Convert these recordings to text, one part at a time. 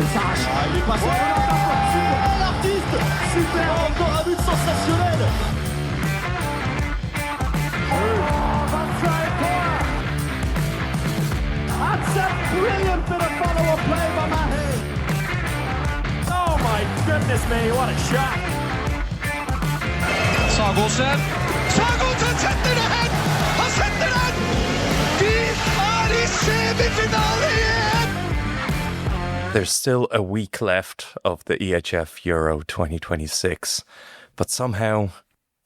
s'arrache. Il est passé. Super, l'artiste. Super, encore un but sensationnel. That's a brilliant bit of follow-up play by Mahe. Oh my goodness me, what a shot. Sagosen setter det hen! Han setter den! Vi er i semifinale igjen! There's still a week left of the EHF Euro 2026, but somehow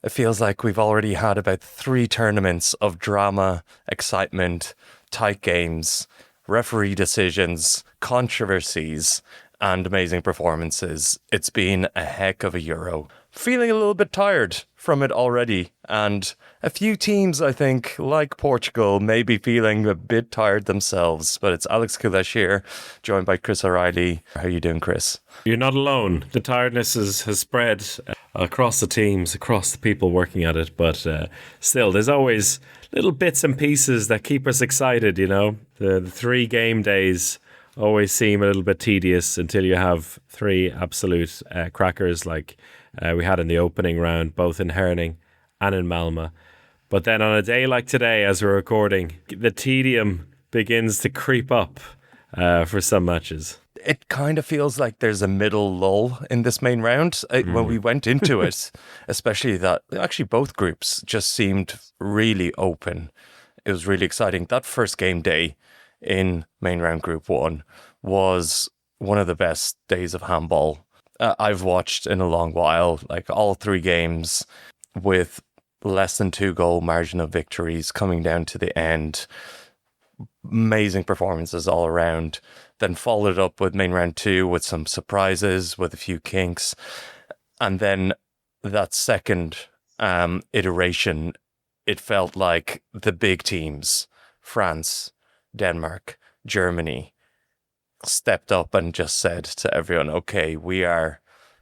it feels like we've already had about 3 tournaments of drama, excitement, tight games, referee decisions, controversies, and amazing performances. It's been a heck of a Euro. Feeling a little bit tired from it already, and a few teams, I think, like Portugal, may be feeling a bit tired themselves. But it's Alex Kulesh here, joined by Chris O'Reilly. How are you doing, Chris? You're not alone. The tiredness has spread across the teams, across the people working at it, but still, there's always little bits and pieces that keep us excited, you know. The 3 game days always seem a little bit tedious until you have 3 absolute crackers like we had in the opening round, both in Herning and in Malmö. But then on a day like today, as we're recording, the tedium begins to creep up for some matches. It kind of feels like there's a middle lull in this main round. When we went into it, especially that actually both groups just seemed really open. It was really exciting. That first game day in main round group 1 was one of the best days of handball I've watched in a long while. Like all 3 games with less than 2 goal margin of victories coming down to the end. Amazing performances all around. Then followed up with main round 2 with some surprises, with a few kinks. And then that second iteration, it felt like the big teams, France, Denmark, Germany, stepped up and just said to everyone, okay, we are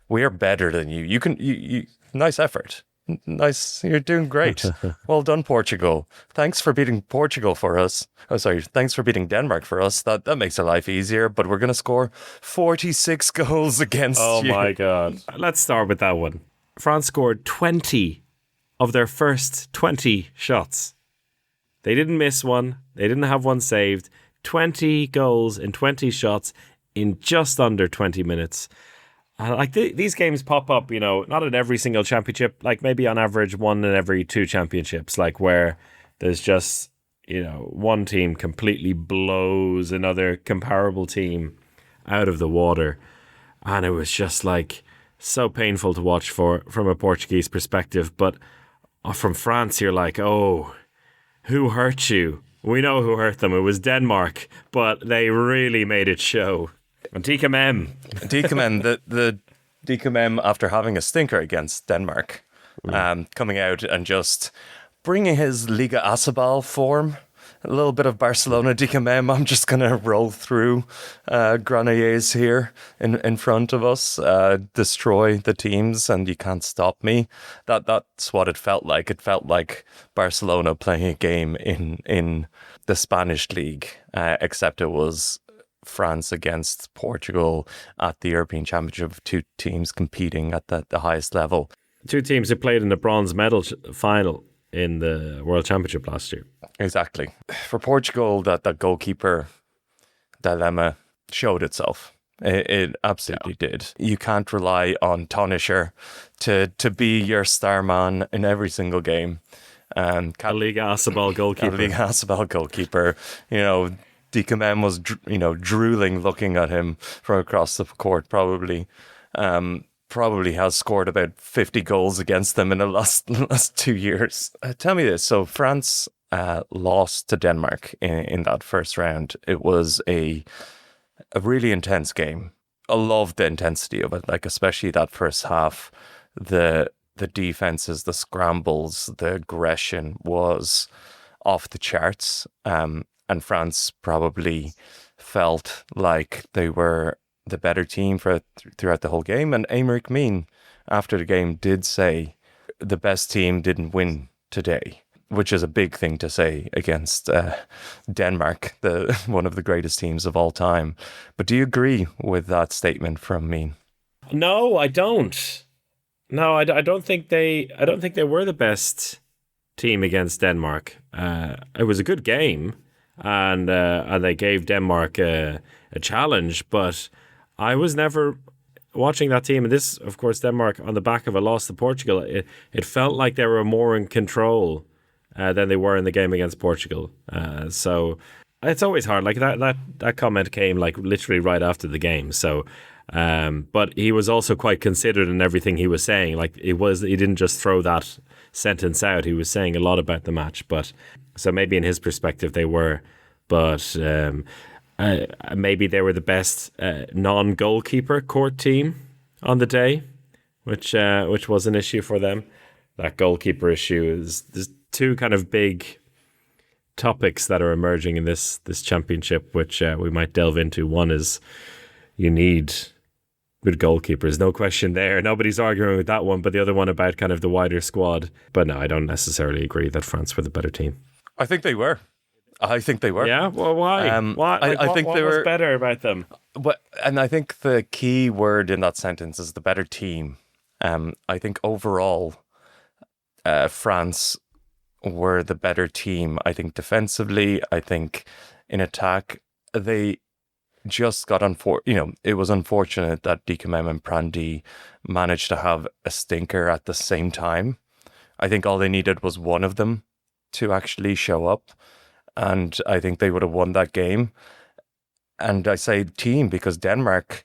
better than you. You nice effort. Nice, you're doing great. Well done, Portugal. Thanks for beating Portugal for us. Oh, sorry. Thanks for beating Denmark for us. That makes our life easier, but we're going to score 46 goals against you. Oh my God. Let's start with that one. France scored 20 of their first 20 shots. They didn't miss one. They didn't have one saved. 20 goals in 20 shots in just under 20 minutes. Like these games pop up, you know, not at every single championship, like maybe on average 1 in every 2 championships, like where there's just, you know, one team completely blows another comparable team out of the water. And it was just like so painful to watch from a Portuguese perspective. But from France, you're like, oh, who hurt you? We know who hurt them. It was Denmark, but they really made it show. And DKM, the DKM, after having a stinker against Denmark, coming out and just bringing his Liga Asabal form, a little bit of Barcelona DKM. I'm just going to roll through Granollers here in front of us, destroy the teams, and you can't stop me. That's what it felt like. It felt like Barcelona playing a game in the Spanish league, except it was France against Portugal at the European Championship, 2 teams competing at the highest level. 2 teams who played in the bronze medal final in the World Championship last year. Exactly. For Portugal, that goalkeeper dilemma showed itself. It absolutely did. You can't rely on Tonisher to be your star man in every single game. A Liga Asabal goalkeeper. A Liga Asabal goalkeeper, you know. DKM was, drooling looking at him from across the court, probably has scored about 50 goals against them in the last 2 years. Tell me this. So France lost to Denmark in that first round. It was a really intense game. I loved the intensity of it, like especially that first half. The defenses, the scrambles, the aggression was off the charts. And France probably felt like they were the better team throughout the whole game. And Aymeric Meen, after the game, did say the best team didn't win today. which is a big thing to say against Denmark, one of the greatest teams of all time. But do you agree with that statement from me? No, I don't. No, I don't think they. I don't think they were the best team against Denmark. It was a good game, and they gave Denmark a challenge. But I was never watching that team, and this, of course, Denmark on the back of a loss to Portugal. It felt like they were more in control than they were in the game against Portugal. So it's always hard. Like that comment came like literally right after the game. So. But he was also quite considered in everything he was saying. Like he didn't just throw that sentence out. He was saying a lot about the match. But so maybe in his perspective they were, but maybe they were the best non-goalkeeper court team on the day, which was an issue for them. That goalkeeper issue is there's two kind of big topics that are emerging in this championship, which we might delve into. One is you need good goalkeepers, no question there. Nobody's arguing with that one, but the other one about kind of the wider squad. But no, I don't necessarily agree that France were the better team. I think they were. Yeah? Well, why? I think what they was were better about them? And I think the key word in that sentence is the better team. I think overall, France were the better team. I think defensively, I think in attack, they just got it was unfortunate that Dikamem and Prandi managed to have a stinker at the same time. I think all they needed was one of them to actually show up, and I think they would have won that game. And I say team because Denmark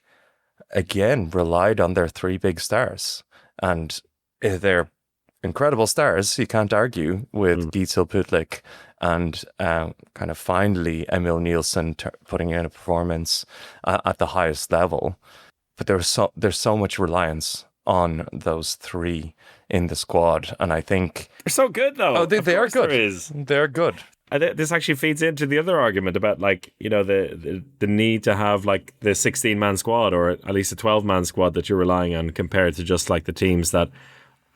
again relied on their three big stars, and they're incredible stars. You can't argue with Gitzel, Putlik, and kind of finally Emil Nielsen putting in a performance at the highest level. But there's so much reliance on those three in the squad, and I think They're so good though. Oh, they are good. There is. They're good. This actually feeds into the other argument about like, you know, the need to have like the 16-man squad or at least a 12-man squad that you're relying on compared to just like the teams that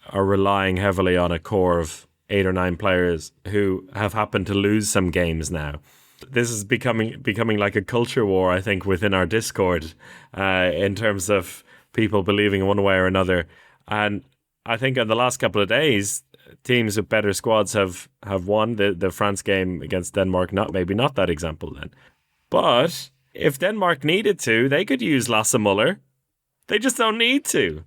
are relying heavily on a core of 8 or 9 players who have happened to lose some games now. This is becoming like a culture war, I think, within our Discord in terms of people believing one way or another. And I think in the last couple of days, teams with better squads have won. The France game against Denmark, maybe not that example then. But if Denmark needed to, they could use Lasse Muller. They just don't need to.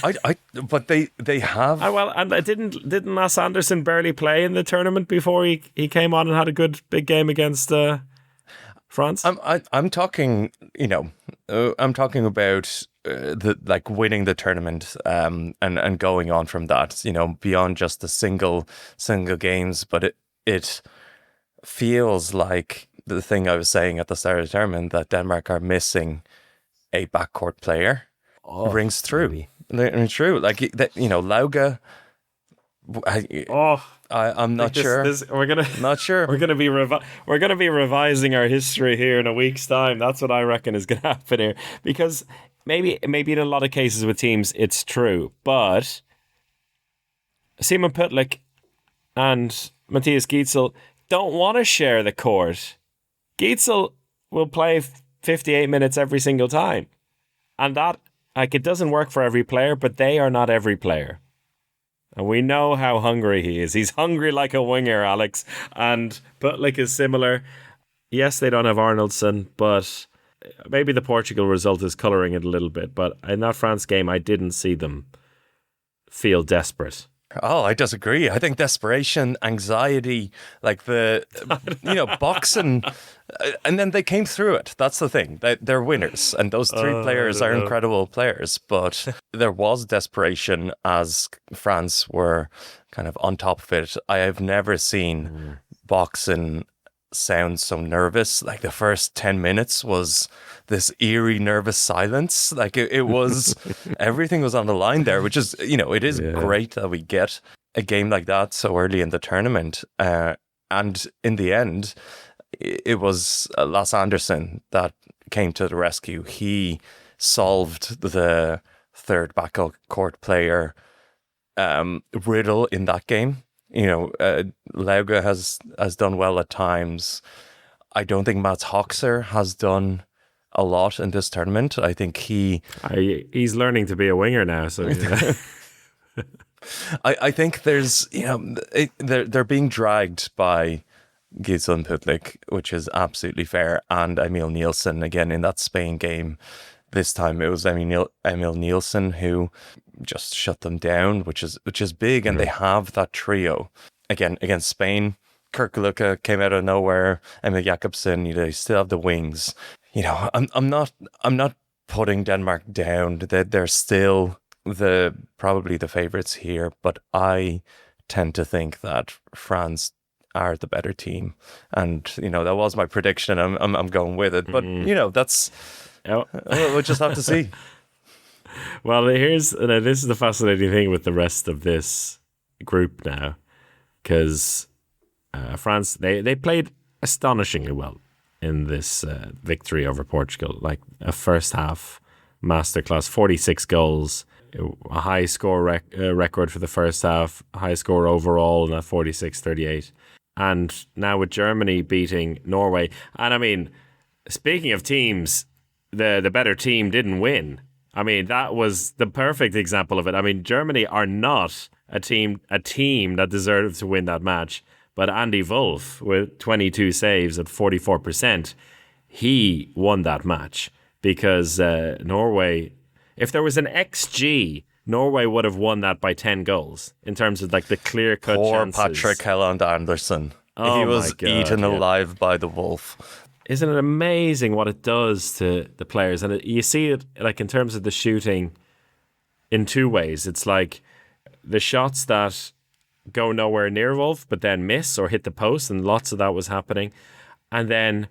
But they have. Well, and didn't Lasse Andersen barely play in the tournament before he came on and had a good big game against France? I'm talking. I'm talking about winning the tournament and going on from that. Beyond just the single games, but it feels like the thing I was saying at the start of the tournament that Denmark are missing a backcourt player rings through. Maybe. It's true. Like Lauga. I'm not sure. Not sure. We're gonna be revising our history here in a week's time. That's what I reckon is gonna happen here. Because maybe in a lot of cases with teams it's true, but Simon Putlik and Matthias Gitzel don't want to share the court. Gitzel will play 58 minutes every single time, and that. Like, it doesn't work for every player, but they are not every player. And we know how hungry he is. He's hungry like a winger, Alex. And Putlik is similar. Yes, they don't have Arnoldson, but maybe the Portugal result is colouring it a little bit. But in that France game, I didn't see them feel desperate. Oh, I disagree. I think desperation, anxiety, like boxing, and then they came through it. That's the thing. They're winners, and those three players are incredible players. But there was desperation as France were kind of on top of it. I have never seen boxing sound so nervous. Like the first 10 minutes was this eerie nervous silence. Like it was everything was on the line there, which is it is great that we get a game like that so early in the tournament, and in the end it was Lasse Andersen that came to the rescue. He solved the third backcourt player riddle in that game. Lauga has done well at times. I don't think Mats Hoxer has done a lot in this tournament. I think he's learning to be a winger now. So I think there's they're being dragged by Gislen Putlik, which is absolutely fair, and Emil Nielsen again in that Spain game. This time it was Emil Nielsen who just shut them down, which is big, and they have that trio again against Spain. Kirk Luca came out of nowhere. Emil Jakobsen, they still have the wings. I'm not putting Denmark down. They're still probably the favourites here, but I tend to think that France are the better team, and that was my prediction. I'm going with it, but that's we'll just have to see. Well, this is the fascinating thing with the rest of this group now, because France they played astonishingly well in this victory over Portugal. Like a first half masterclass, 46 goals, a high score record for the first half, high score overall in that 46-38. And now with Germany beating Norway. And I mean, speaking of teams, the better team didn't win. I mean, that was the perfect example of it. I mean, Germany are not a team that deserved to win that match. But Andy Wolf, with 22 saves at 44%, he won that match because Norway, if there was an XG, Norway would have won that by 10 goals in terms of like the clear-cut chances. Poor Patrick Helland Anderson. Oh, he was eaten alive by the wolf. Isn't it amazing what it does to the players? And you see it like in terms of the shooting in two ways. It's like the shots that go nowhere near Wolf but then miss or hit the post, and lots of that was happening. And then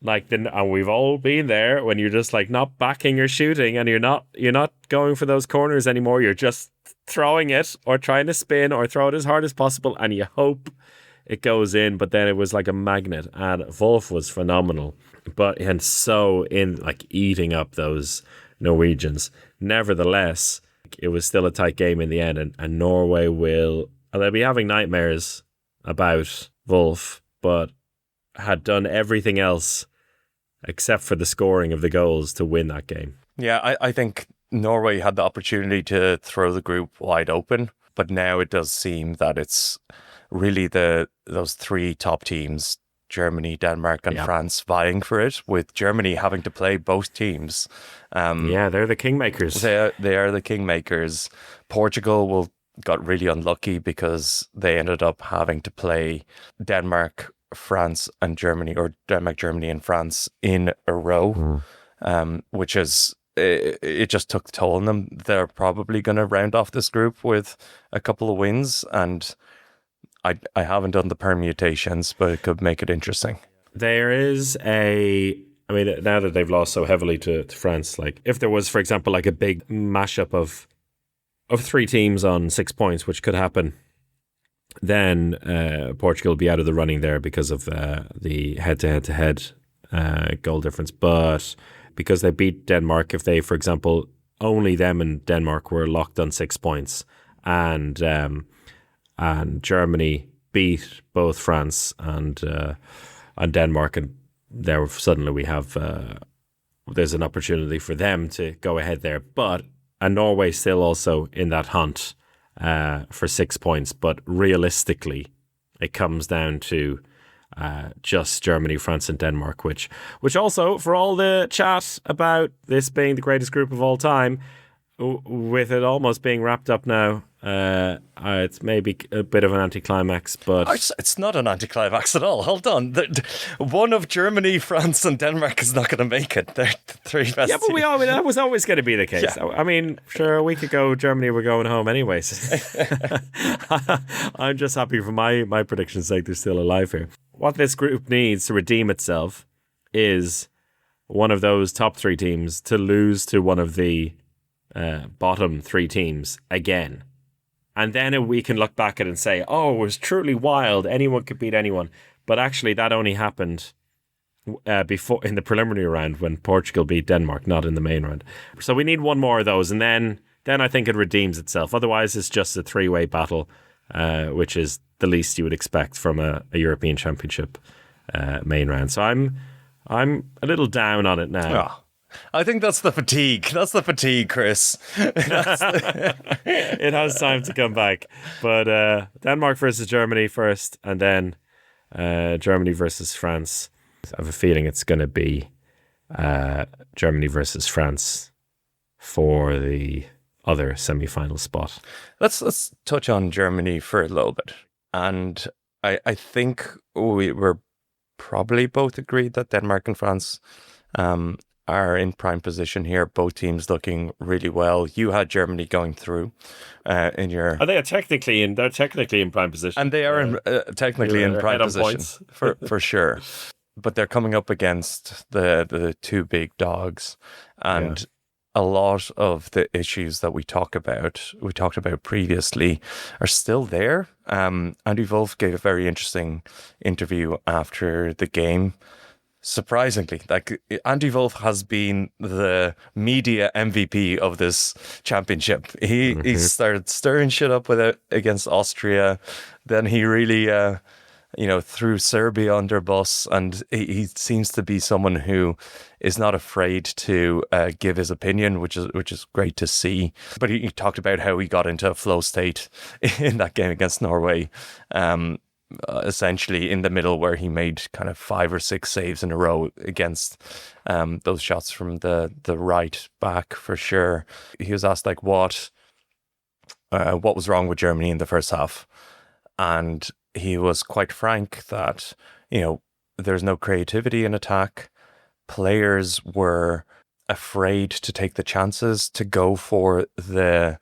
and we've all been there when you're just like not backing your shooting and you're not going for those corners anymore. You're just throwing it or trying to spin or throw it as hard as possible, and you hope it goes in. But then it was like a magnet, and Wolf was phenomenal. And so in like eating up those Norwegians. Nevertheless, it was still a tight game in the end, and Norway they'll be having nightmares about Wolf, but had done everything else except for the scoring of the goals to win that game. Yeah, I think Norway had the opportunity to throw the group wide open, but now it does seem that it's really those three top teams, Germany, Denmark and France, vying for it, with Germany having to play both teams. They're the kingmakers. They are the kingmakers. Portugal got really unlucky because they ended up having to play Denmark, France and Germany, or Denmark, Germany and France in a row, which is, it just took the toll on them. They're probably going to round off this group with a couple of wins, and I haven't done the permutations, but it could make it interesting. There is now that they've lost so heavily to France, like if there was, for example, like a big mashup of three teams on 6 points, which could happen, then Portugal will be out of the running there because of the head-to-head goal difference. But because they beat Denmark, if they, for example, only them and Denmark were locked on 6 points, and Germany beat both France and Denmark, and there suddenly we have there's an opportunity for them to go ahead there. And Norway still also in that hunt for 6 points, but realistically, it comes down to just Germany, France, and Denmark, which also, for all the chat about this being the greatest group of all time, with it almost being wrapped up now, it's maybe a bit of an anticlimax, but it's not an anticlimax at all. Hold on, one of Germany, France, and Denmark is not going to make it. They're the three best. Yeah, but that was always going to be the case. Yeah. I mean, sure, a week ago Germany were going home anyways. I'm just happy for my prediction's sake they're still alive here. What this group needs to redeem itself is one of those top three teams to lose to one of the bottom three teams again. And then we can look back at it and say, oh, it was truly wild. Anyone could beat anyone. But actually, that only happened before in the preliminary round when Portugal beat Denmark, not in the main round. So we need one more of those. And then I think it redeems itself. Otherwise, it's just a three-way battle, which is the least you would expect from a European Championship main round. So I'm a little down on it now. Oh, I think that's the fatigue. That's the fatigue, Chris. It has time to come back. But Denmark versus Germany first, and then Germany versus France. I have a feeling it's going to be Germany versus France for the other semi-final spot. Let's touch on Germany for a little bit. And I think we were probably both agreed that Denmark and France are in prime position here. Both teams looking really well. You had Germany going through in your... They're technically in prime position. And they are technically in prime position for sure. But they're coming up against the two big dogs. And a lot of the issues that we talked about previously are still there. Andy Wolf gave a very interesting interview after the game. Surprisingly, like Andy Wolf has been the media MVP of this championship. He started stirring shit up with it against Austria. Then he really threw Serbia under bus, and he seems to be someone who is not afraid to give his opinion, which is great to see. But he talked about how he got into a flow state in that game against Norway, essentially in the middle, where he made kind of 5 or 6 saves in a row against those shots from the right back for sure. He was asked like what was wrong with Germany in the first half, and he was quite frank that, there's no creativity in attack. Players were afraid to take the chances, to go for the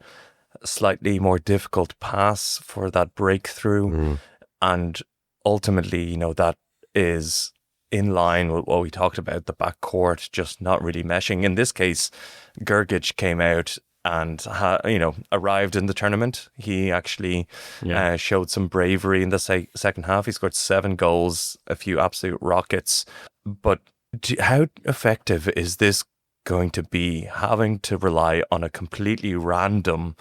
slightly more difficult pass for that breakthrough. And ultimately, that is in line with what we talked about, the back court just not really meshing. In this case, Gergic came out and arrived in the tournament. He actually showed some bravery in the second half. He scored 7 goals, a few absolute rockets. But how effective is this going to be, having to rely on a completely random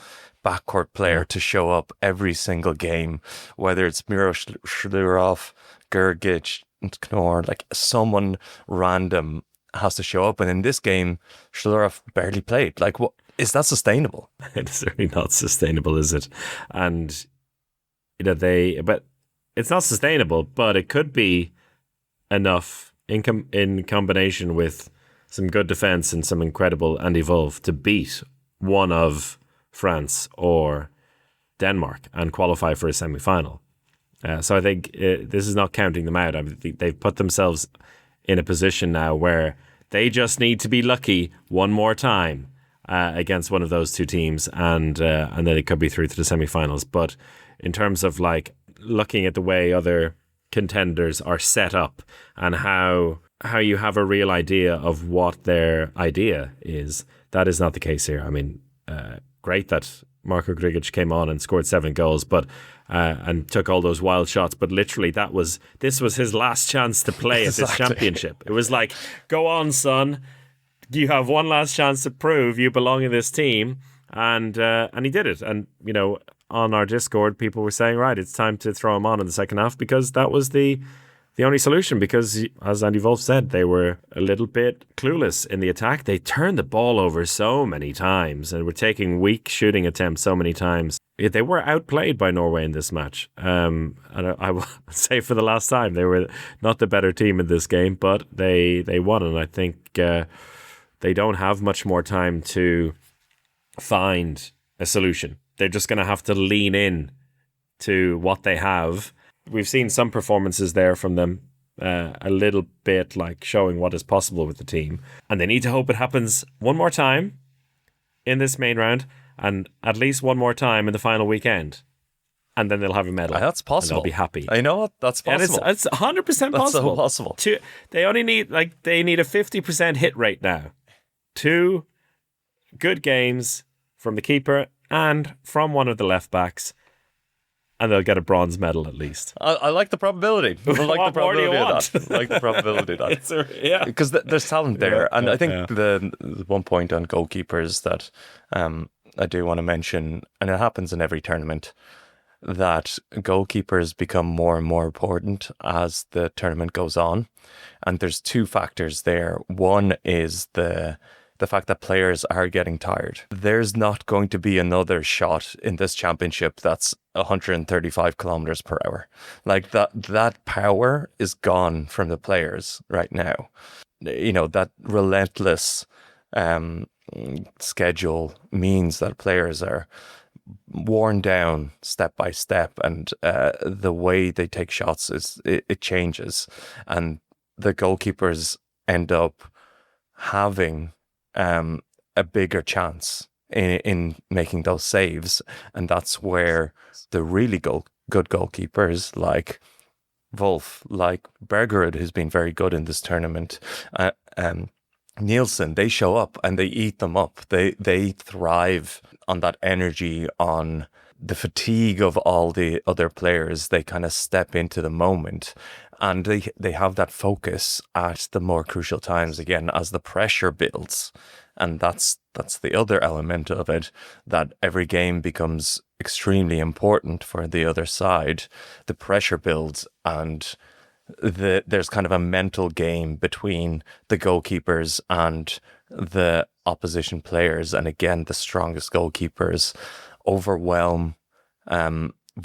backcourt player to show up every single game, whether it's Miro Shlerov, Gergic, Knorr, like someone random has to show up. And in this game, Shlerov barely played. Like, what is that sustainable? It's certainly not sustainable, is it? And but it's not sustainable, but it could be enough in combination with some good defense and some incredible Andy Wolf to beat one of France or Denmark and qualify for a semi-final. So I think this is not counting them out. I think they've put themselves in a position now where they just need to be lucky one more time against one of those two teams, and then it could be through to the semi-finals. But in terms of like looking at the way other contenders are set up and how you have a real idea of what their idea is, that is not the case here. I mean, great that Marko Grigic came on and scored 7 goals, but and took all those wild shots. But literally, this was his last chance to play at this championship. It was like, go on, son. You have one last chance to prove you belong in this team, and he did it. And on our Discord, people were saying, right, it's time to throw him on in the second half, because that was the only solution, because, as Andy Wolf said, they were a little bit clueless in the attack. They turned the ball over so many times and were taking weak shooting attempts so many times. They were outplayed by Norway in this match. And I will say for the last time, they were not the better team in this game, but they won. And I think they don't have much more time to find a solution. They're just going to have to lean in to what they have. We've seen some performances there from them, a little bit like showing what is possible with the team. And they need to hope it happens one more time in this main round, and at least one more time in the final weekend. And then they'll have a medal. That's possible. And they'll be happy. I know that's possible. And it's 100% possible. That's so possible. They only need a 50% hit rate now. 2 good games from the keeper and from one of the left backs, and they'll get a bronze medal at least. I like the probability. I like the probability of that. I like the probability of that. Yeah, because there's talent there, and I think the one point on goalkeepers that I do want to mention, and it happens in every tournament. that goalkeepers become more and more important as the tournament goes on. And there's two factors there. One is the fact that players are getting tired. There's not going to be another shot in this championship that's 135 kilometers per hour. Like that power is gone from the players right now. You know, that relentless schedule means that players are worn down step by step, and the way they take shots it changes, and the goalkeepers end up having a bigger chance in making those saves, and that's where the really good goalkeepers like Wolf, like Bergerud, who's been very good in this tournament, Nielsen, they show up and they eat them up. They thrive on that energy, on the fatigue of all the other players. They kind of step into the moment, and they have that focus at the more crucial times again as the pressure builds. And that's the other element of it, that every game becomes extremely important for the other side. The pressure builds, and there's kind of a mental game between the goalkeepers and the opposition players. And again, the strongest goalkeepers overwhelm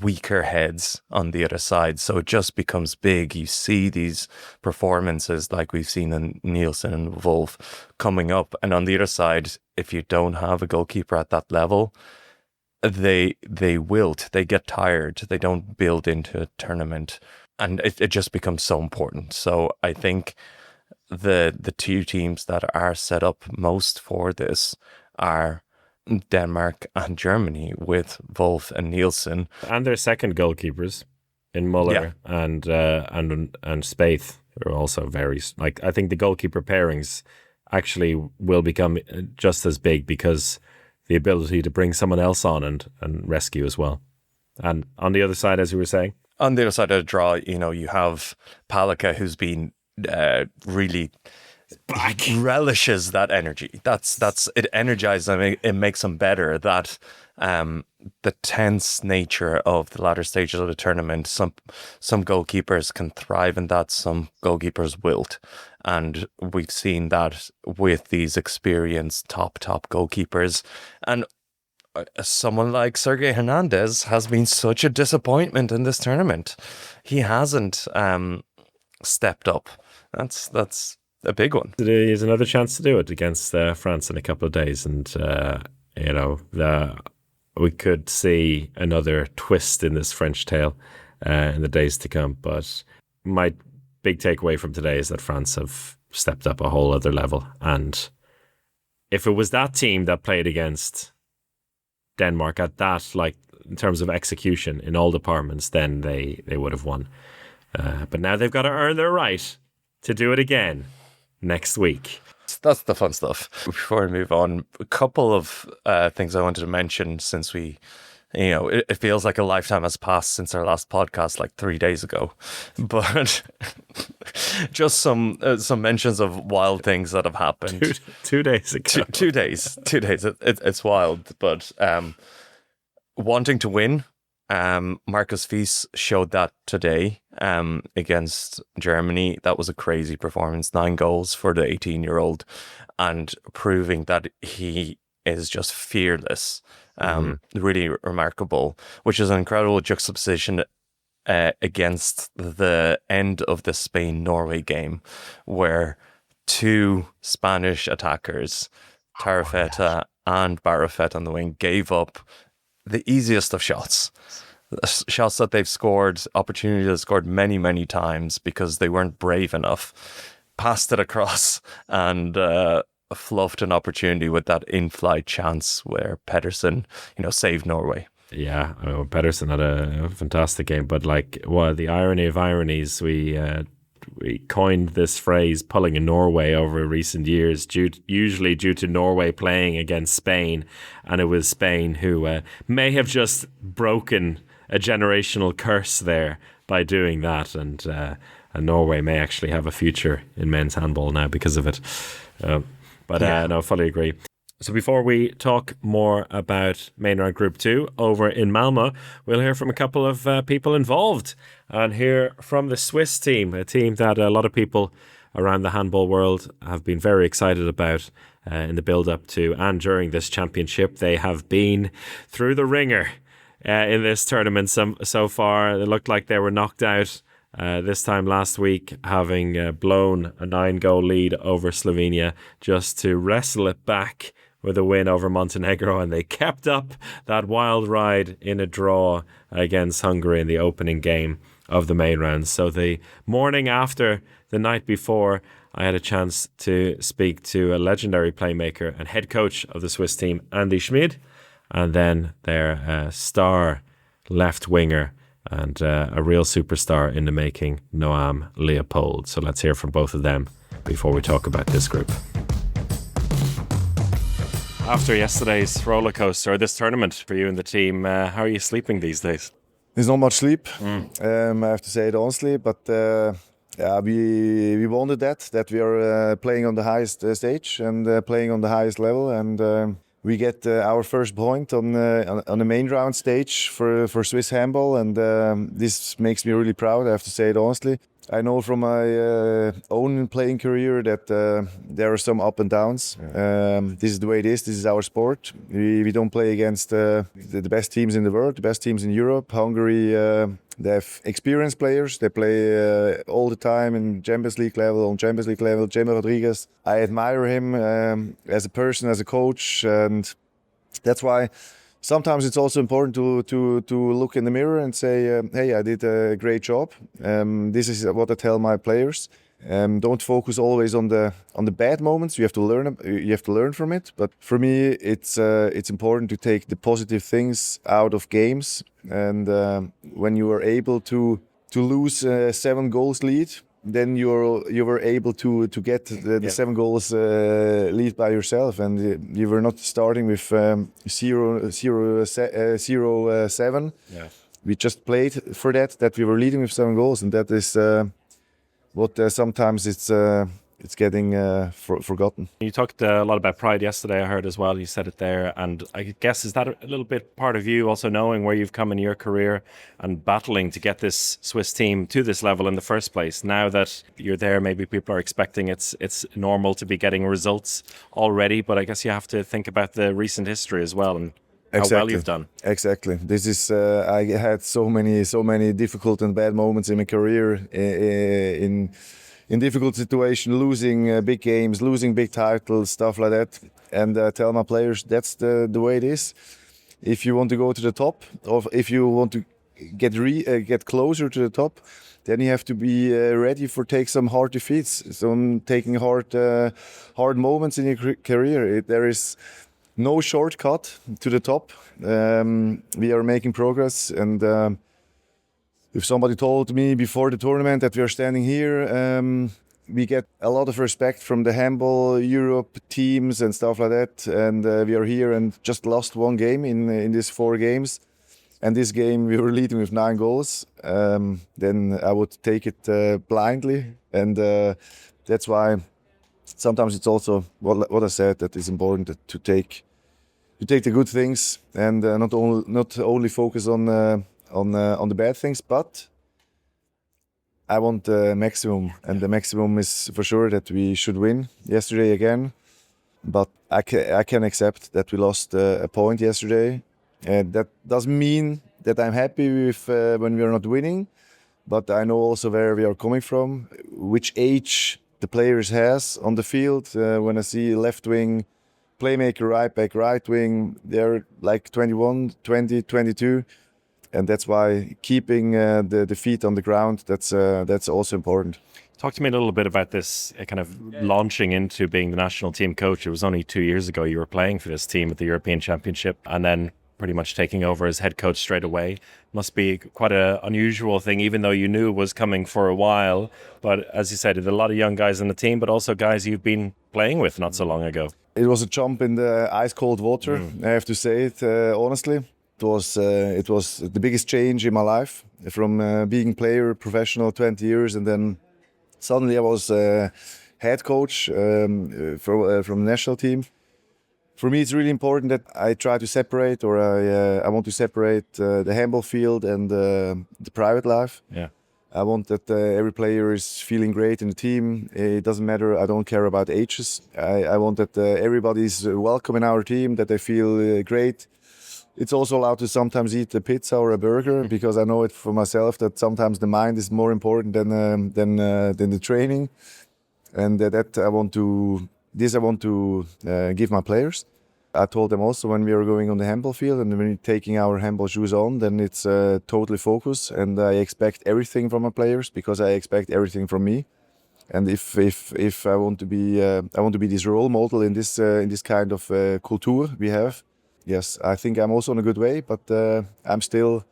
weaker heads on the other side. So it just becomes big. You see these performances like we've seen in Nielsen and Wolf coming up. And on the other side, if you don't have a goalkeeper at that level, they wilt, they get tired, they don't build into a tournament. And it just becomes so important. So I think the two teams that are set up most for this are Denmark and Germany, with Wolf and Nielsen, and their second goalkeepers in Muller and Spaeth are also very, like, I think the goalkeeper pairings actually will become just as big, because the ability to bring someone else on and rescue as well. And on the other side, as you were saying, on the other side of the draw, you know, you have Palika, who's been really relishes that energy. That's it energizes him. It makes him better. That the tense nature of the latter stages of the tournament. Some goalkeepers can thrive in that. Some goalkeepers wilt, and we've seen that with these experienced top goalkeepers. And someone like Sergei Hernandez has been such a disappointment in this tournament. He hasn't stepped up. That's a big one. Today is another chance to do it against France in a couple of days, and we could see another twist in this French tale in the days to come. But my big takeaway from today is that France have stepped up a whole other level, and if it was that team that played against Denmark at that, like, in terms of execution in all departments, then they would have won. But now they've got to earn their right to do it again next week. That's the fun stuff. Before we move on, a couple of things I wanted to mention, since we, you know, it feels like a lifetime has passed since our last podcast, like 3 days ago. But just some mentions of wild things that have happened. 2 days ago. 2 days. 2 days. It's wild. But wanting to win, Marcus Fies showed that today against Germany. That was a crazy performance. 9 goals for the 18-year-old, and proving that he is just fearless. Really remarkable, which is an incredible juxtaposition against the end of the Spain-Norway game, where 2 Spanish attackers, Tarafeta and Barrafet on the wing, gave up the easiest of shots that they've scored, opportunities they've scored many times, because they weren't brave enough, passed it across, and fluffed an opportunity with that in-flight chance where Pedersen, saved Norway. Yeah, I know Pedersen had a fantastic game, but the irony of ironies, we coined this phrase, pulling in Norway, over recent years, usually due to Norway playing against Spain, and it was Spain who may have just broken a generational curse there by doing that, and Norway may actually have a future in men's handball now because of it. No, fully agree. So before we talk more about main round Group 2 over in Malmo, we'll hear from a couple of people involved and hear from the Swiss team, a team that a lot of people around the handball world have been very excited about in the build-up to and during this championship. They have been through the ringer in this tournament so far. It looked like they were knocked out this time last week, having blown a 9-goal lead over Slovenia just to wrestle it back with a win over Montenegro, and they kept up that wild ride in a draw against Hungary in the opening game of the main round. So the morning after, the night before, I had a chance to speak to a legendary playmaker and head coach of the Swiss team, Andy Schmid, and then their star left winger and a real superstar in the making, Noam Leopold. So let's hear from both of them before we talk about this group. After yesterday's rollercoaster, this tournament for you and the team, how are you sleeping these days? There's not much sleep, I have to say it honestly, but we wanted that we are playing on the highest stage and playing on the highest level, and we get our first point on the main round stage for Swiss handball, and this makes me really proud, I have to say it honestly. I know from my own playing career that there are some up and downs. This is the way it is. This is our sport. We don't play against the best teams in the world, the best teams in Europe. Hungary, they have experienced players. They play all the time in Champions League level, on Champions League level. Jamie Rodriguez, I admire him as a person, as a coach, and that's why sometimes it's also important to look in the mirror and say, hey, I did a great job. This is what I tell my players. Don't focus always on the bad moments. You have to learn from it. But for me, it's important to take the positive things out of games. And when you are able to lose 7 goals lead, then you were able to get the 7 goals lead by yourself, and you were not starting with 0-7. Yeah. We just played for that we were leading with 7 goals, and that is what sometimes it's getting forgotten. You talked a lot about pride yesterday, I heard as well. You said it there. And I guess, is that a little bit part of you also knowing where you've come in your career and battling to get this Swiss team to this level in the first place? Now that you're there, maybe people are expecting it's normal to be getting results already. But I guess you have to think about the recent history as well and how well you've done. Exactly. This is I had so many difficult and bad moments in my career in difficult situations, losing big games, losing big titles, stuff like that. And tell my players that's the way it is. If you want to go to the top, or if you want to get closer to the top, then you have to be ready for take some hard defeats, some taking hard moments in your career. There is no shortcut to the top. We are making progress, and if somebody told me before the tournament that we are standing here, we get a lot of respect from the handball Europe teams and stuff like that. And we are here and just lost 1 game in these 4 games. And this game we were leading with 9 goals. Then I would take it blindly. And that's why sometimes it's also what I said, that is important to take the good things and not only focus on the bad things, but I want the maximum, and the maximum is for sure that we should win yesterday again. But I can accept that we lost a point yesterday. That doesn't mean that I'm happy with when we are not winning, but I know also where we are coming from, which age the players has on the field. When I see left wing, playmaker, right back, right wing, they're like 21, 20, 22. And that's why keeping the feet on the ground, that's also important. Talk to me a little bit about this kind of launching into being the national team coach. It was only 2 years ago you were playing for this team at the European Championship, and then pretty much taking over as head coach straight away. Must be quite an unusual thing, even though you knew it was coming for a while. But as you said, there's a lot of young guys in the team, but also guys you've been playing with not so long ago. It was a jump in the ice-cold water, I have to say it honestly. It was the biggest change in my life, from being player, professional, 20 years, and then suddenly I was head coach from the national team. For me, it's really important that I try to separate, or I want to separate the handball field and the private life. Yeah. I want that every player is feeling great in the team. It doesn't matter. I don't care about ages. I want that everybody is welcome in our team, that they feel great. It's also allowed to sometimes eat a pizza or a burger, because I know it for myself that sometimes the mind is more important than the training, and that I want to give my players. I told them also, when we are going on the handball field and when we're taking our handball shoes on, then it's totally focused, and I expect everything from my players, because I expect everything from me. And if I want to be this role model in this kind of culture we have, yes, I think I'm also in a good way, but I'm still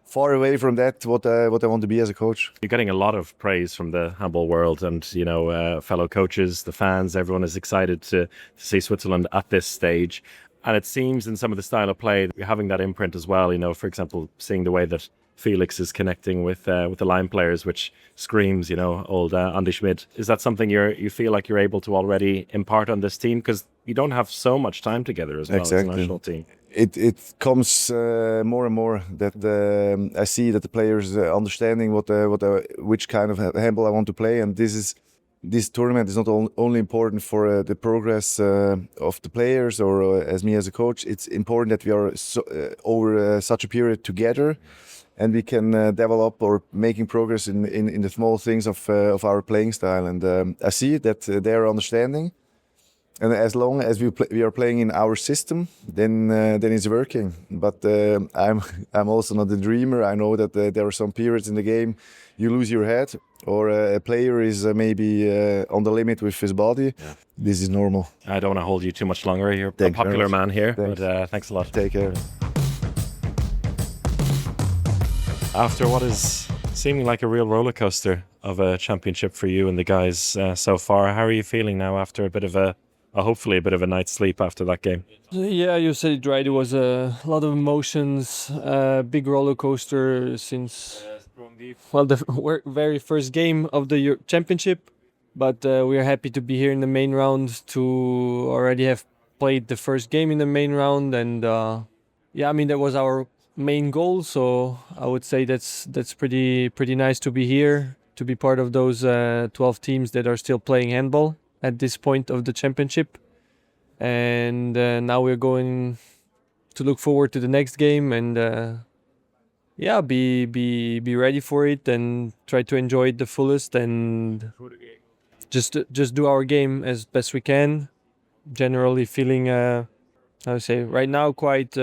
far away from that, what I want to be as a coach. You're getting a lot of praise from the handball world, and fellow coaches, the fans. Everyone is excited to see Switzerland at this stage, and it seems in some of the style of play you're having that imprint as well. For example, seeing the way that Felix is connecting with the line players, which screams, old Andy Schmid. Is that something you feel like you're able to already impart on this team, because you don't have so much time together as well as a national team? It comes more and more that I see that the players understanding which kind of handball I want to play, and this tournament is not only important for the progress of the players or as me as a coach. It's important that we are over such a period together, and we can develop or making progress in the small things of our playing style. And I see that they are understanding. And as long as we are playing in our system, then it's working. But I'm also not a dreamer. I know that there are some periods in the game you lose your head, or a player is maybe on the limit with his body. Yeah. This is normal. I don't want to hold you too much longer. You're a popular man here. Thanks. But thanks a lot. Take care. After what is seeming like a real roller coaster of a championship for you and the guys so far, how are you feeling now after hopefully a bit of a night's sleep after that game? Yeah, you said it right. It was a lot of emotions, big roller coaster since the very first game of the championship. But we are happy to be here in the main round, to already have played the first game in the main round, and that was our main goal. So I would say that's pretty nice to be here, to be part of those 12 teams that are still playing handball at this point of the championship. And now we're going to look forward to the next game, and be ready for it, and try to enjoy it the fullest, and just do our game as best we can. Generally feeling I would say right now quite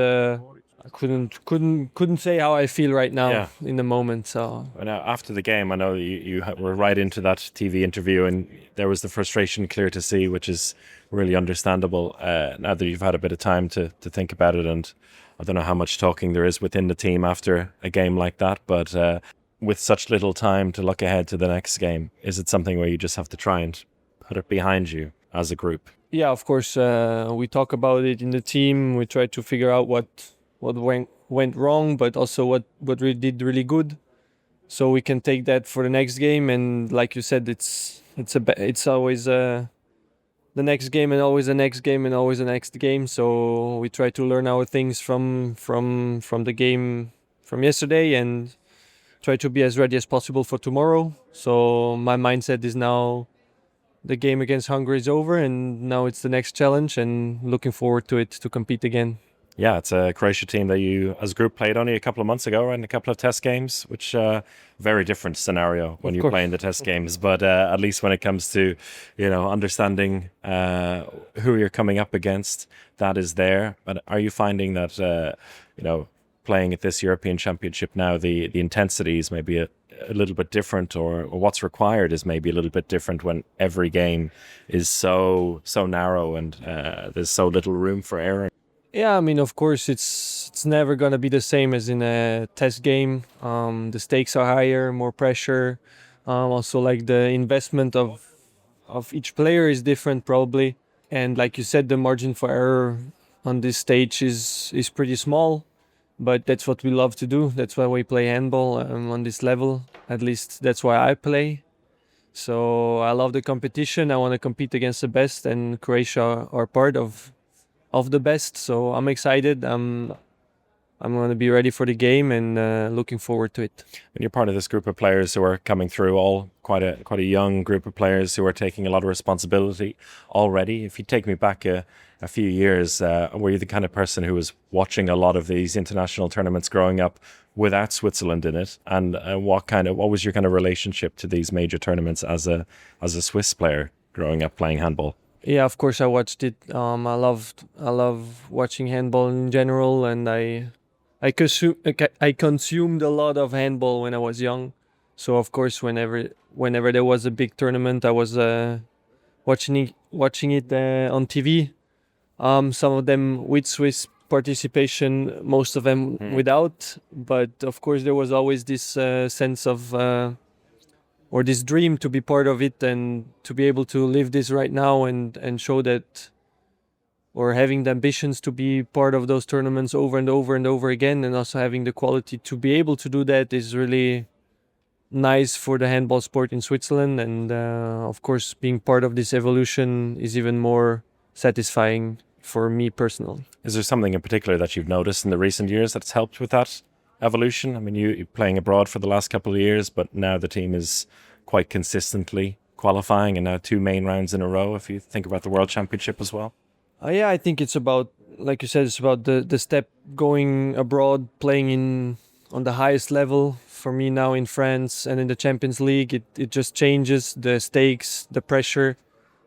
I couldn't say how I feel right now in the moment. So now after the game, I know you were right into that TV interview, and there was the frustration clear to see, which is really understandable. Now that you've had a bit of time to think about it, and I don't know how much talking there is within the team after a game like that, but with such little time to look ahead to the next game, is it something where you just have to try and put it behind you as a group? Yeah, of course. We talk about it in the team. We try to figure out what went wrong, but also what we did really good, so we can take that for the next game. And like you said, it's always the next game, and always the next game, and always the next game. So we try to learn our things from the game from yesterday, and try to be as ready as possible for tomorrow. So my mindset is now the game against Hungary is over, and now it's the next challenge, and looking forward to it, to compete again. Yeah, it's a Croatia team that you, as a group, played only a couple of months ago, and a couple of test games, which very different scenario when you play in the test games. But at least when it comes to, understanding who you're coming up against, that is there. But are you finding that, playing at this European Championship now, the intensity is maybe a little bit different, or what's required is maybe a little bit different when every game is so narrow and there's so little room for error? Yeah, of course, it's never gonna be the same as in a test game. The stakes are higher, more pressure. Also, like the investment of each player is different, probably. And like you said, the margin for error on this stage is pretty small. But that's what we love to do. That's why we play handball on this level. At least that's why I play. So I love the competition. I want to compete against the best, and Croatia are part of of the best. So I'm excited. I'm going to be ready for the game and looking forward to it. And you're part of this group of players who are coming through, all quite a young group of players who are taking a lot of responsibility already. If you take me back a few years, were you the kind of person who was watching a lot of these international tournaments growing up without Switzerland in it? And what was your kind of relationship to these major tournaments as a Swiss player growing up playing handball? Yeah, of course I watched it. I love watching handball in general, and I consumed a lot of handball when I was young. So of course, whenever there was a big tournament, I was watching it on TV. Some of them with Swiss participation, most of them without. But of course, there was always this sense of or this dream to be part of it and to be able to live this right now and show that, or having the ambitions to be part of those tournaments over and over and over again, and also having the quality to be able to do that is really nice for the handball sport in Switzerland. And of course, being part of this evolution is even more satisfying for me personally. Is there something in particular that you've noticed in the recent years that's helped with that evolution? I mean, you're playing abroad for the last couple of years, but now the team is quite consistently qualifying, and now 2 main rounds in a row, if you think about the World Championship as well. Yeah, I think it's about, like you said, it's about the step going abroad, playing on the highest level. For me now in France and in the Champions League, it just changes the stakes, the pressure.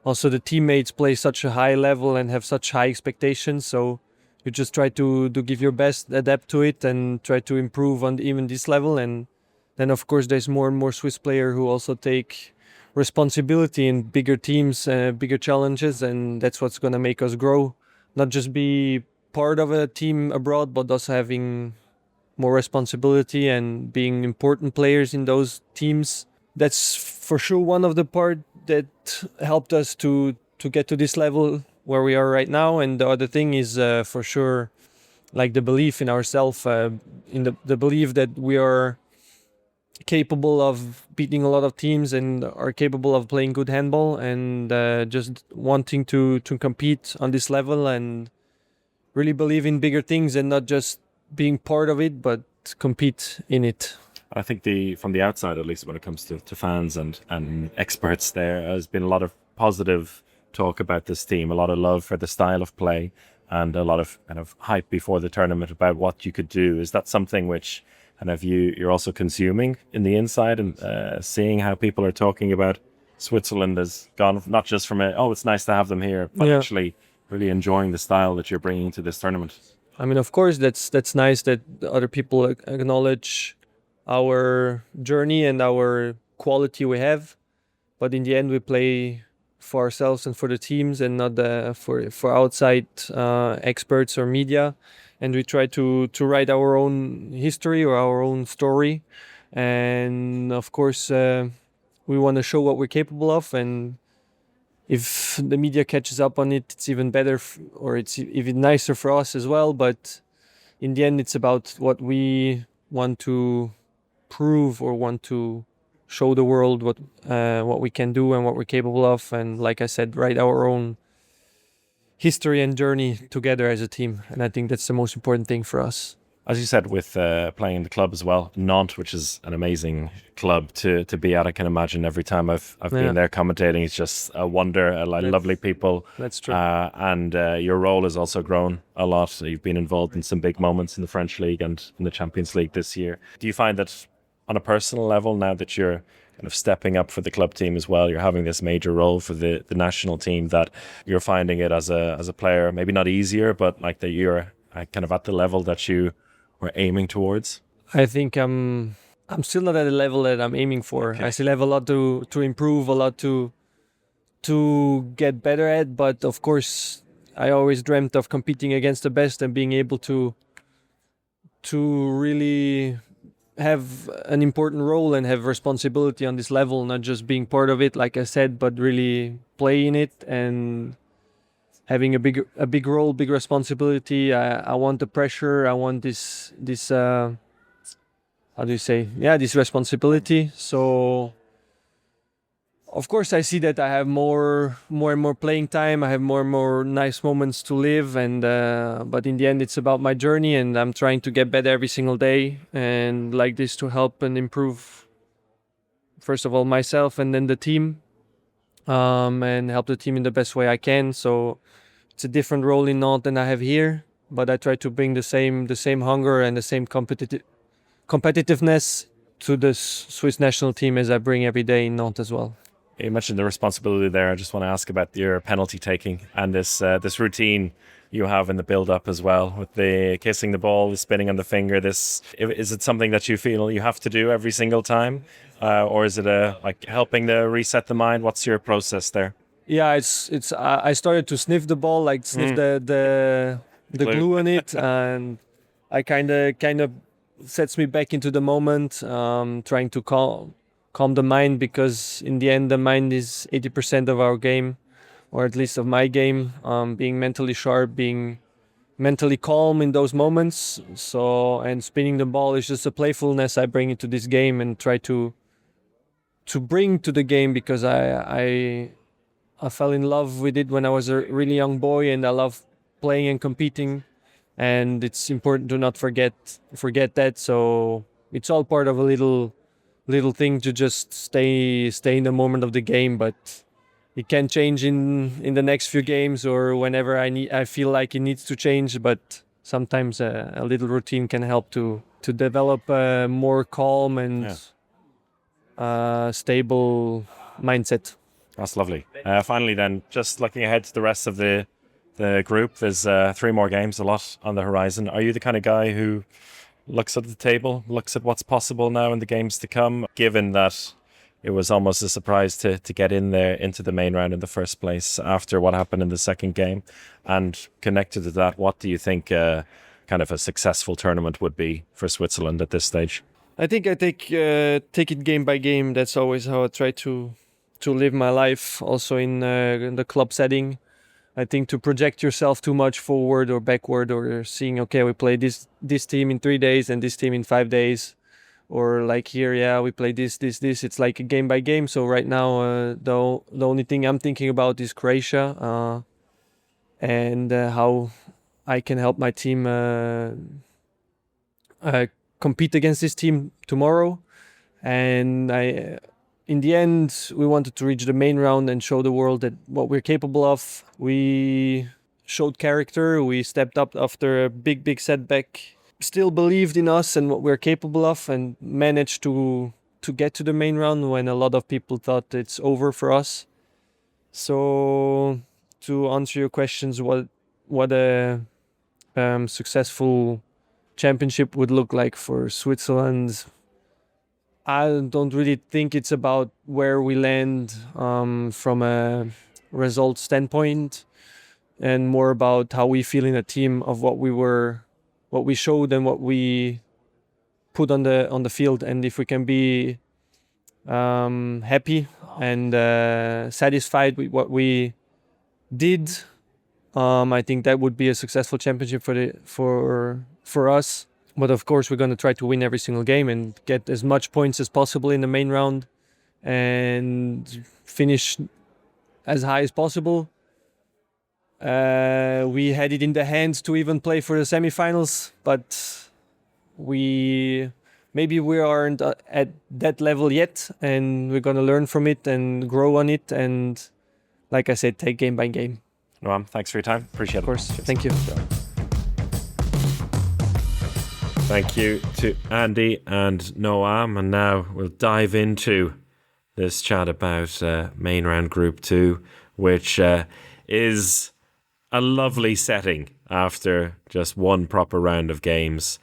Also, the teammates play such a high level and have such high expectations. So you just try to give your best, adapt to it, and try to improve on even this level. And then, of course, there's more and more Swiss players who also take responsibility in bigger teams, bigger challenges, and that's what's going to make us grow. Not just be part of a team abroad, but also having more responsibility and being important players in those teams. That's for sure one of the part that helped us to get to this level where we are right now. And the other thing is for sure like the belief in ourselves, in the belief that we are capable of beating a lot of teams and are capable of playing good handball, and just wanting to compete on this level and really believe in bigger things and not just being part of it, but compete in it. I think from the outside, at least when it comes to fans and experts, there has been a lot of positive talk about this team, a lot of love for the style of play, and a lot of kind of hype before the tournament about what you could do. Is that something which kind of you're also consuming in the inside, and seeing how people are talking about Switzerland has gone not just from it's nice to have them here, but actually really enjoying the style that you're bringing to this tournament? I mean, of course, that's nice that other people acknowledge our journey and our quality we have, but in the end we play for ourselves and for the teams, and not for outside experts or media. And we try to write our own history or our own story, and of course we want to show what we're capable of. And if the media catches up on it, it's even better, or it's even nicer for us as well. But in the end, it's about what we want to prove or want to show the world, what we can do and what we're capable of. And like I said, write our own history and journey together as a team. And I think that's the most important thing for us. As you said, with playing in the club as well, Nantes, which is an amazing club to be at. I can imagine every time I've been there commentating, it's just a wonder. Lovely people. That's true. And your role has also grown a lot. So you've been involved in some big moments in the French League and in the Champions League this year. Do you find that on a personal level, now that you're kind of stepping up for the club team as well, you're having this major role for the national team, that you're finding it as a player, maybe not easier, but like that you're kind of at the level that you were aiming towards? I think I'm still not at the level that I'm aiming for. Okay. I still have a lot to improve, a lot to get better at. But of course, I always dreamt of competing against the best and being able to really have an important role and have responsibility on this level, not just being part of it, like I said, but really play in it and having a big role, big responsibility. I want the pressure. I want this how do you say? Yeah, this responsibility. So of course, I see that I have more and more playing time. I have more and more nice moments to live, and but in the end, it's about my journey, and I'm trying to get better every single day, and like this to help and improve. First of all, myself, and then the team, and help the team in the best way I can. So it's a different role in Nantes than I have here, but I try to bring the same hunger and the same competitiveness to the Swiss national team as I bring every day in Nantes as well. You mentioned the responsibility there. I just want to ask about your penalty taking and this routine you have in the build-up as well, with the kissing the ball, the spinning on the finger. Is it something that you feel you have to do every single time, or is it like helping to reset the mind? What's your process there? Yeah, it's. I started to sniff the ball, like sniff the glue on it, and I kind of sets me back into the moment, trying to calm the mind, because in the end the mind is 80% of our game, or at least of my game. Being mentally sharp, being mentally calm in those moments. So, and spinning the ball is just a playfulness I bring into this game and try to bring to the game, because I fell in love with it when I was a really young boy, and I love playing and competing, and it's important to not forget that. So it's all part of a little thing to just stay in the moment of the game, but it can change in the next few games or whenever I feel like it needs to change. But sometimes a little routine can help to develop a more calm and stable mindset. That's lovely. Finally then, just looking ahead to the rest of the group, there's 3 more games, a lot on the horizon. Are you the kind of guy who looks at the table, looks at what's possible now in the games to come, given that it was almost a surprise to get in there into the main round in the first place after what happened in the second game? And connected to that, what do you think kind of a successful tournament would be for Switzerland at this stage? I think I take it game by game. That's always how I try to live my life, also in the club setting. I think to project yourself too much forward or backward, or seeing, okay, we play this team in 3 days and this team in 5 days, or like here, we play this. It's like a game by game. So right now, the only thing I'm thinking about is Croatia, and how I can help my team compete against this team tomorrow. And in the end, we wanted to reach the main round and show the world that what we're capable of. We showed character. We stepped up after a big setback. Still believed in us and what we're capable of, and managed to get to the main round when a lot of people thought it's over for us. So, to answer your questions, what a successful championship would look like for Switzerland, I don't really think it's about where we land from a result standpoint, and more about how we feel in a team, of what we showed and what we put on the field. And if we can be happy and satisfied with what we did, I think that would be a successful championship for us. But of course, we're going to try to win every single game and get as much points as possible in the main round and finish as high as possible. We had it in the hands to even play for the semifinals, but maybe we aren't at that level yet, and we're going to learn from it and grow on it. And like I said, take game by game. Noam, thanks for your time. Appreciate it. Of course. Thank you. Thank you to Andy and Noam. And now we'll dive into this chat about main round group 2, which is a lovely setting after just one proper round of games.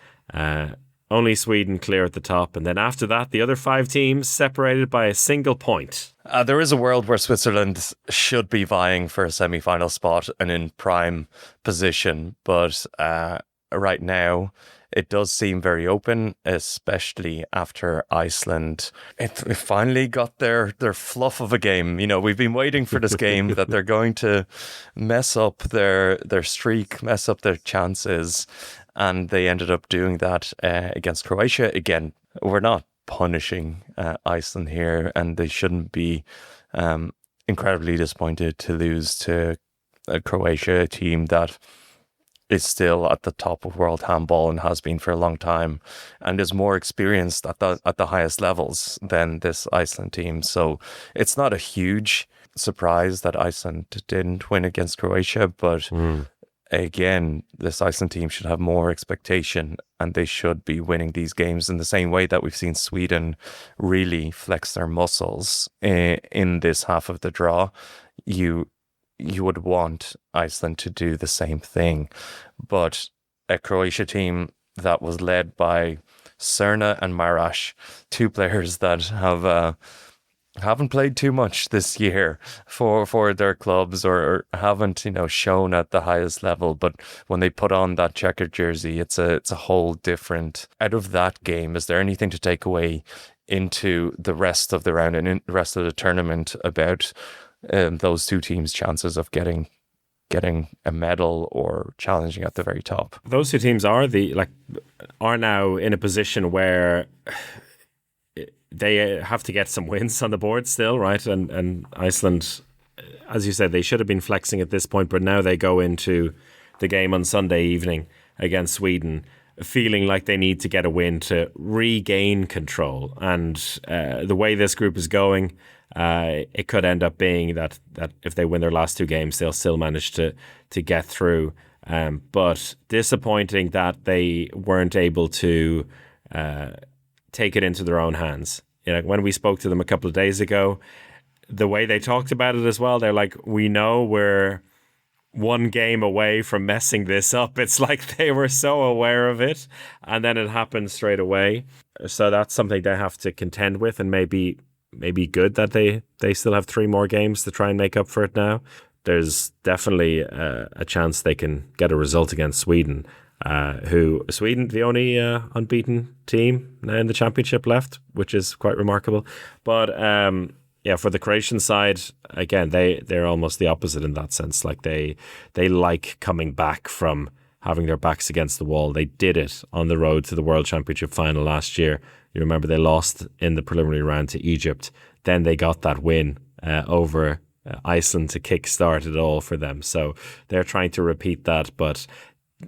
Only Sweden clear at the top, and then after that, the other 5 teams separated by a single point. There is a world where Switzerland should be vying for a semi-final spot and in prime position, but right now it does seem very open, especially after Iceland. It finally got their fluff of a game. You know, we've been waiting for this game that they're going to mess up their streak, mess up their chances, and they ended up doing that against Croatia. Again, we're not punishing Iceland here, and they shouldn't be Incredibly disappointed to lose to Croatia, a team that is still at the top of world handball and has been for a long time, and is more experienced at the highest levels than this Iceland team. So it's not a huge surprise that Iceland didn't win against Croatia, but again, this Iceland team should have more expectation, and they should be winning these games in the same way that we've seen Sweden really flex their muscles in this half of the draw. You would want Iceland to do the same thing. But a Croatia team that was led by Cerna and Marash, two players that haven't played too much this year for their clubs, or haven't, shown at the highest level. But when they put on that checkered jersey, it's a whole different. Out of that game, is there anything to take away into the rest of the round and in the rest of the tournament about those two teams' chances of getting a medal or challenging at the very top? Those two teams are now in a position where they have to get some wins on the board still, right? And Iceland, as you said, they should have been flexing at this point, but now they go into the game on Sunday evening against Sweden feeling like they need to get a win to regain control. And the way this group is going, it could end up being that if they win their last two games, they'll still manage to get through. But disappointing that they weren't able to take it into their own hands. When we spoke to them a couple of days ago, the way they talked about it as well, they're like, we know we're one game away from messing this up. It's like they were so aware of it, and then it happened straight away. So that's something they have to contend with, and maybe good that they still have 3 more games to try and make up for it now. There's definitely a chance they can get a result against Sweden, Sweden, the only unbeaten team in the championship left, which is quite remarkable. But for the Croatian side, again, they're almost the opposite in that sense. Like they like coming back from having their backs against the wall. They did it on the road to the World Championship final last year. You remember they lost in the preliminary round to Egypt. Then they got that win over Iceland to kickstart it all for them. So they're trying to repeat that, but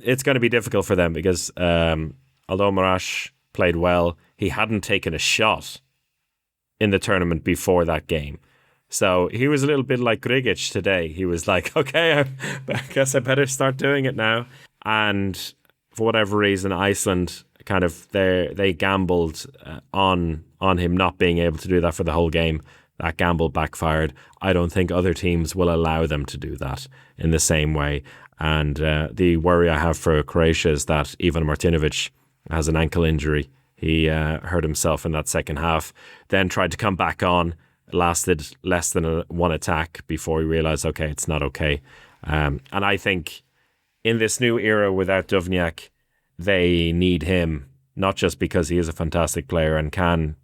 it's going to be difficult for them because although Marash played well, he hadn't taken a shot in the tournament before that game. So he was a little bit like Grigic today. He was like, okay, I guess I better start doing it now. And for whatever reason, Iceland kind of they gambled on him not being able to do that for the whole game. That gamble backfired. I don't think other teams will allow them to do that in the same way. And the worry I have for Croatia is that Ivan Martinovic has an ankle injury. He hurt himself in that second half, then tried to come back on, lasted less than one attack before he realised, okay, it's not okay. And I think in this new era without Duvniak, they need him, not just because he is a fantastic player and can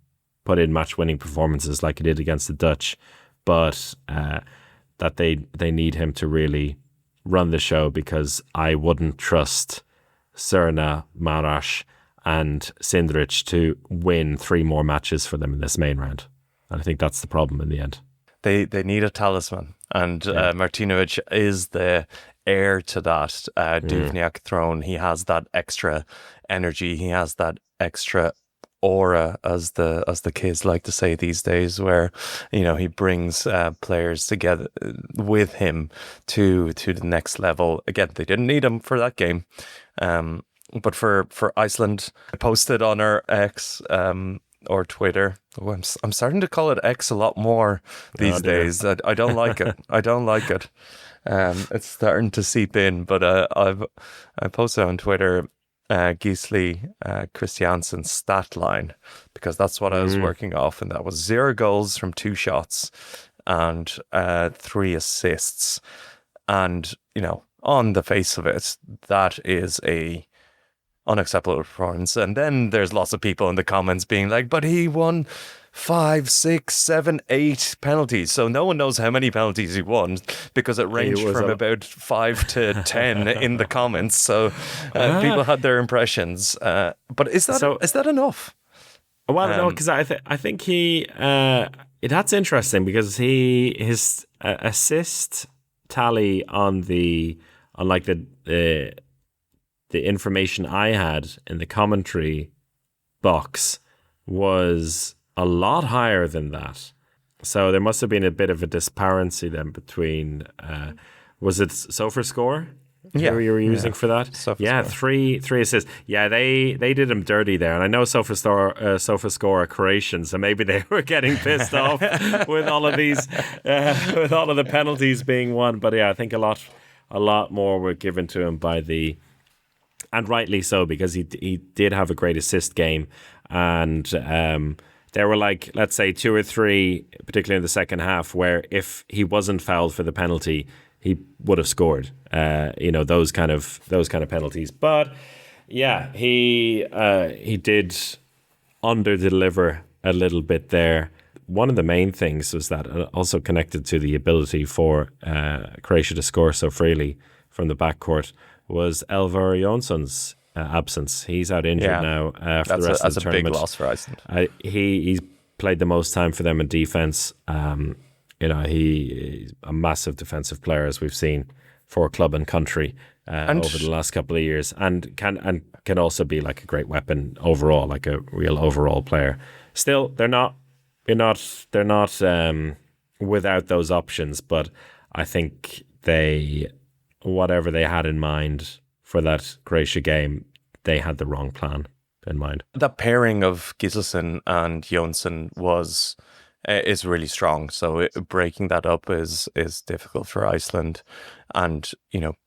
put in match-winning performances like he did against the Dutch, but that they need him to really run the show, because I wouldn't trust Cerna, Marash and Sindrich to win 3 more matches for them in this main round. And I think that's the problem in the end. They need a talisman, and Martinovic is the heir to that Duvniak throne. He has that extra energy. He has that extra aura, as the kids like to say these days, where he brings players together with him to the next level. Again, they didn't need him for that game, but for Iceland, I posted on our X or Twitter. Oh, I'm starting to call it X a lot more these days. I don't like it. I don't like it. It's starting to seep in. But I posted on Twitter Gisli Christiansen's stat line, because that's what I was working off, and that was 0 goals from 2 shots and 3 assists. And on the face of it, that is a unacceptable performance. And then there's lots of people in the comments being like, but he won 5, 6, 7, 8 penalties. So no one knows how many penalties he won, because it ranged from about 5 to 10 in the comments. So people had their impressions. But is that enough? Well, no, because I think he That's interesting because his assist tally on the information I had in the commentary box was a lot higher than that. So there must have been a bit of a disparity then between was it SofaScore? Yeah, Who you were using for that? SofaScore. Three assists. Yeah, they did him dirty there, and I know SofaScore are Croatian, so maybe they were getting pissed off with all of these, with all of the penalties being won. But yeah, I think a lot more were given to him and rightly so, because he did have a great assist game, and there were like, let's say 2 or 3, particularly in the second half, where if he wasn't fouled for the penalty, he would have scored. Those kind of penalties. But yeah, he did under-deliver a little bit there. One of the main things was that, also connected to the ability for Croatia to score so freely from the backcourt, was Elvar Jonsson's absence. He's out injured now for the rest of the tournament. That's a big loss for Iceland. He's played the most time for them in defence. He's a massive defensive player, as we've seen, for club and country over the last couple of years, and can also be like a great weapon overall, like a real overall player. Still, they're not without those options, but I think whatever they had in mind for that Croatia game, they had the wrong plan in mind. That pairing of Giselson and Jonsson is really strong. So breaking that up is difficult for Iceland, and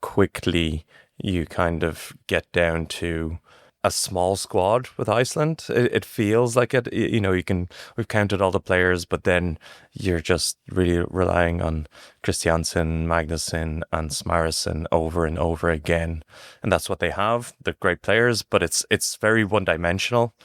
quickly you kind of get down to a small squad with Iceland. It feels like it. We've counted all the players, but then you're just really relying on Christiansen, Magnusson, and Smárason over and over again, and that's what they have. They're great players, but it's very one-dimensional.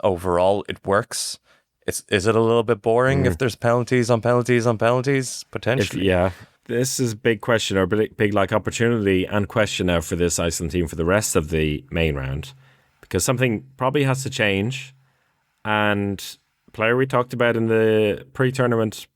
Overall, it works. Is it a little bit boring if there's penalties on penalties on penalties, potentially? This is a big question, or big like opportunity and question now for this Iceland team for the rest of the main round, because something probably has to change. And player we talked about in the pre-tournament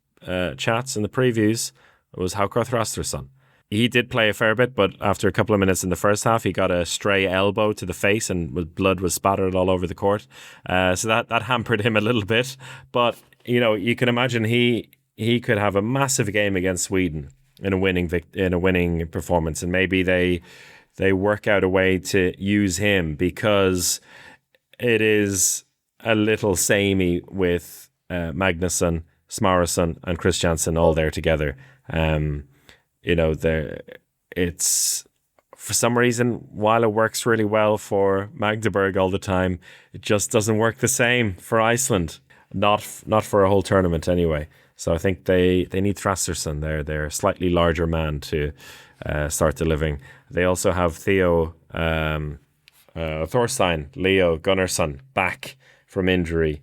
chats and the previews was Hákon Þrastarson. He did play a fair bit, but after a couple of minutes in the first half, he got a stray elbow to the face and blood was spattered all over the court. So that hampered him a little bit. But, you can imagine he could have a massive game against Sweden in a winning performance. And maybe they work out a way to use him, because it is a little samey with Magnusson, Smárason and Christiansen all there together. It's, for some reason, while it works really well for Magdeburg all the time, it just doesn't work the same for Iceland. Not for a whole tournament anyway. So I think they need Þrastarson there. They're a slightly larger man to start delivering. They also have Leo Gunnarsson back from injury.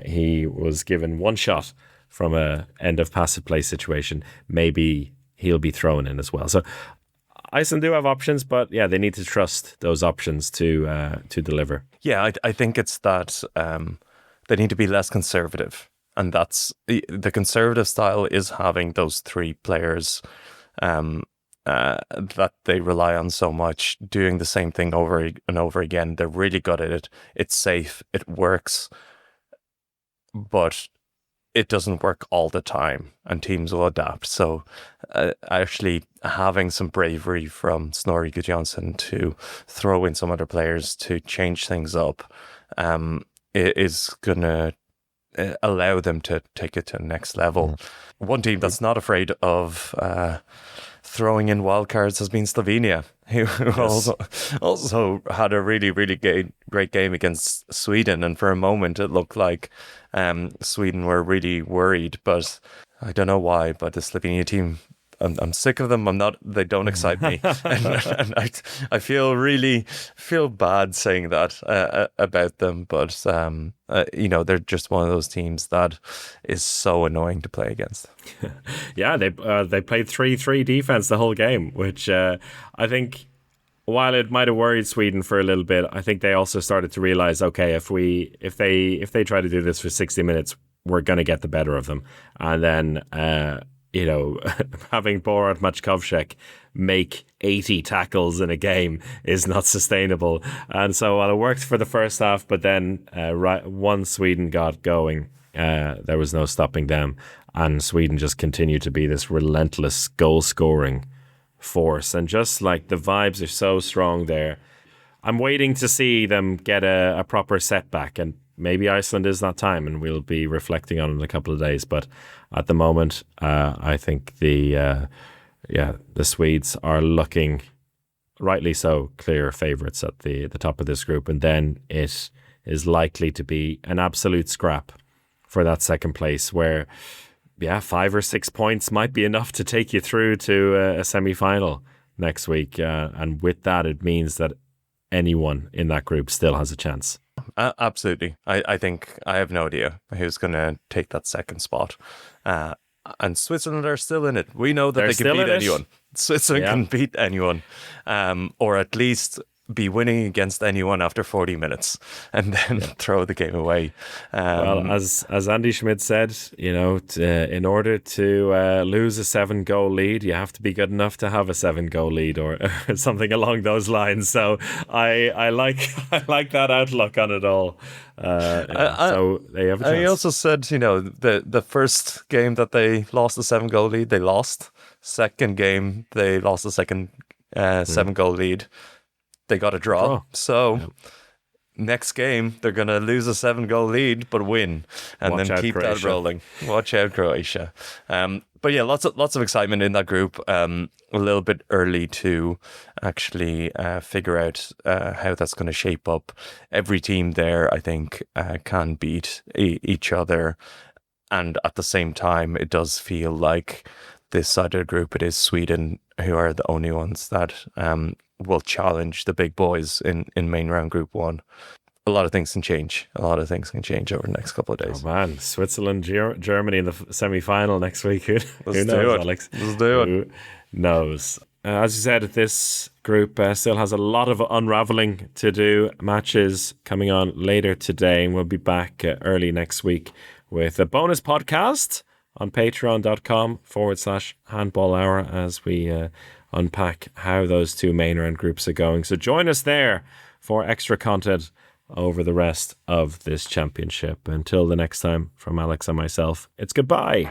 He was given one shot from a end of passive play situation. Maybe he'll be thrown in as well. So Iceland do have options, but yeah, they need to trust those options to deliver. Yeah, I think it's that they need to be less conservative, and that's the conservative style is having those 3 players that they rely on so much, doing the same thing over and over again. They're really good at it. It's safe. It works, but it doesn't work all the time, and teams will adapt. So actually having some bravery from Snorri Gudjonsson to throw in some other players to change things up is going to allow them to take it to the next level. One team that's not afraid of throwing in wildcards has been Slovenia, who also had a really, really great game against Sweden. And for a moment, it looked like Sweden were really worried, but I don't know why. But the Slovenia team, I'm sick of them. They don't excite me, and I feel bad saying that about them. But they're just one of those teams that is so annoying to play against. Yeah, they played 3-3 defense the whole game, which I think, while it might have worried Sweden for a little bit, I think they also started to realize, okay, if they try to do this for 60 minutes, we're going to get the better of them. And then, having Borat Maćkovšek make 80 tackles in a game is not sustainable. And so while it worked for the first half, but then once Sweden got going, there was no stopping them. And Sweden just continued to be this relentless goal-scoring force. And just like the vibes are so strong there, I'm waiting to see them get a proper setback. And maybe Iceland is that time, and we'll be reflecting on it in a couple of days. But at the moment, I think the Swedes are looking, rightly so, clear favourites at the top of this group. And then it is likely to be an absolute scrap for that second place, where 5 or 6 points might be enough to take you through to a semi-final next week. And with that, it means that anyone in that group still has a chance. Absolutely. I think I have no idea who's going to take that second spot. And Switzerland are still in it. We know that they can beat anyone. Switzerland can beat anyone, or at least be winning against anyone after 40 minutes and then throw the game away. Well, as Andy Schmid said, in order to lose a 7-goal lead, you have to be good enough to have a 7-goal lead, or something along those lines. So I like that outlook on it all. So they have a chance. He also said, the first game that they lost a 7-goal lead, they lost. Second game, they lost a second 7-goal lead. They got a draw. So next game, they're going to lose a 7-goal lead, but win. And then keep Croatia. That rolling. Watch out, Croatia. But yeah, lots of excitement in that group. A little bit early to actually figure out how that's going to shape up. Every team there, I think, can beat each other. And at the same time, it does feel like this side of the group, it is Sweden who are the only ones that will challenge the big boys in main round group 1. A lot of things can change. A lot of things can change over the next couple of days. Oh man, Switzerland, Germany in the semi-final next week. Who knows, Alex? Let's do it. Who knows? As you said, this group still has a lot of unraveling to do. Matches coming on later today, and we'll be back early next week with a bonus podcast on patreon.com/handball hour as we unpack how those 2 main round groups are going. So join us there for extra content over the rest of this championship. Until the next time, from Alex and myself, it's goodbye.